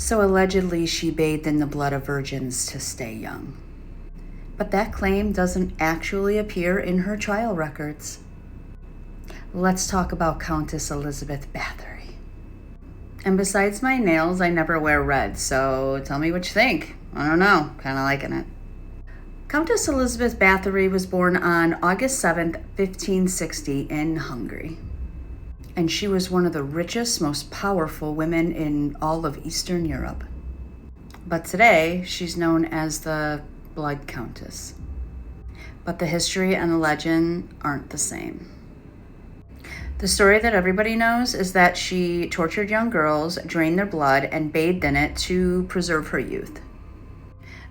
So allegedly she bathed in the blood of virgins to stay young. But that claim doesn't actually appear in her trial records. Let's talk about Countess Elizábeth Báthory. And besides my nails, I never wear red, so tell me what you think. I don't know, kind of liking it. Countess Elizábeth Báthory was born on August 7th, 1560 in Hungary. And she was one of the richest, most powerful women in all of Eastern Europe. But today, she's known as the Blood Countess. But the history and the legend aren't the same. The story that everybody knows is that she tortured young girls, drained their blood, and bathed in it to preserve her youth.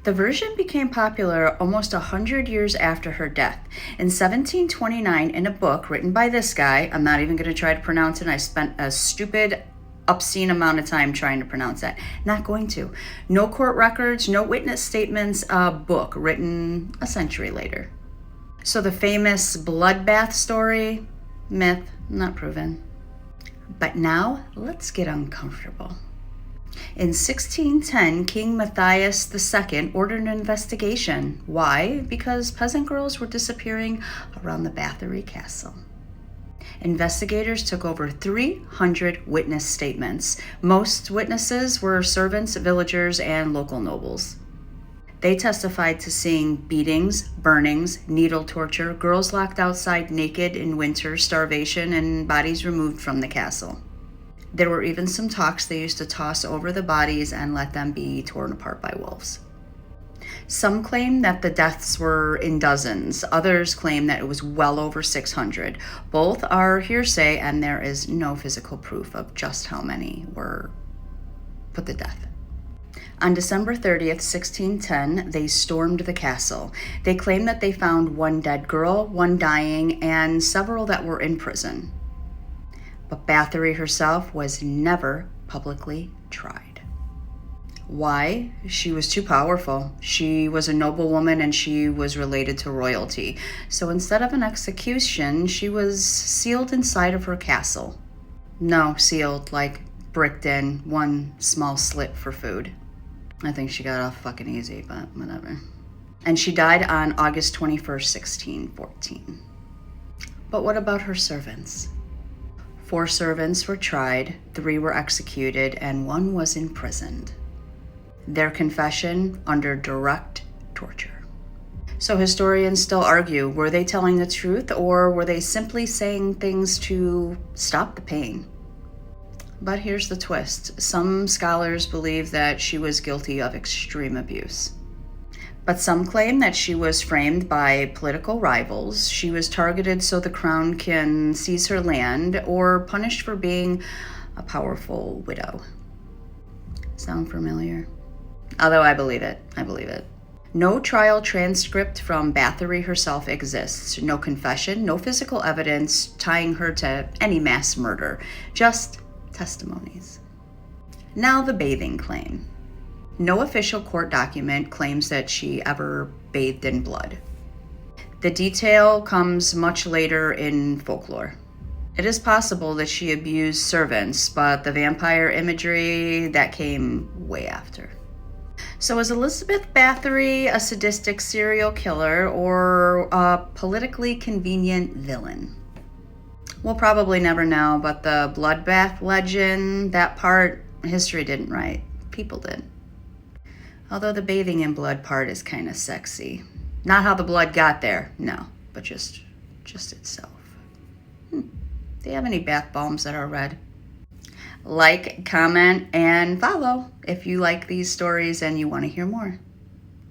The version became popular almost 100 years after her death. In 1729, in a book written by this guy, I'm not even going to try to pronounce it, I spent a stupid, obscene amount of time trying to pronounce that. Not going to. No court records, no witness statements, a book written a century later. So the famous bloodbath story, myth, not proven. But now, let's get uncomfortable. In 1610, King Matthias II ordered an investigation. Why? Because peasant girls were disappearing around the Báthory castle. Investigators took over 300 witness statements. Most witnesses were servants, villagers, and local nobles. They testified to seeing beatings, burnings, needle torture, girls locked outside naked in winter, starvation, and bodies removed from the castle. There were even some talks they used to toss over the bodies and let them be torn apart by wolves. Some claim that the deaths were in dozens. Others claim that it was well over 600. Both are hearsay, and there is no physical proof of just how many were put to death. On December 30th, 1610, they stormed the castle. They claimed that they found one dead girl, one dying, and several that were in prison. But Báthory herself was never publicly tried. Why? She was too powerful. She was a noblewoman and she was related to royalty. So instead of an execution, she was sealed inside of her castle. No, sealed, like bricked in, one small slit for food. I think she got off fucking easy, but whatever. And she died on August 21st, 1614. But what about her servants? 4 servants were tried, 3 were executed, and 1 was imprisoned. Their confession under direct torture. So historians still argue, were they telling the truth or were they simply saying things to stop the pain? But here's the twist. Some scholars believe that she was guilty of extreme abuse. But some claim that she was framed by political rivals. She was targeted so the crown can seize her land, or punished for being a powerful widow. Sound familiar? Although I believe it. No trial transcript from Báthory herself exists. No confession, no physical evidence tying her to any mass murder. Just testimonies. Now the bathing claim. No official court document claims that she ever bathed in blood. The detail comes much later in folklore. It is possible that she abused servants, but the vampire imagery, that came way after. So is Elizábeth Báthory a sadistic serial killer or a politically convenient villain? We'll probably never know, but the bloodbath legend, that part, history didn't write. People did. Although the bathing in blood part is kind of sexy. Not how the blood got there, no, but just itself. Do you have any bath bombs that are red? Like, comment, and follow if you like these stories and you want to hear more.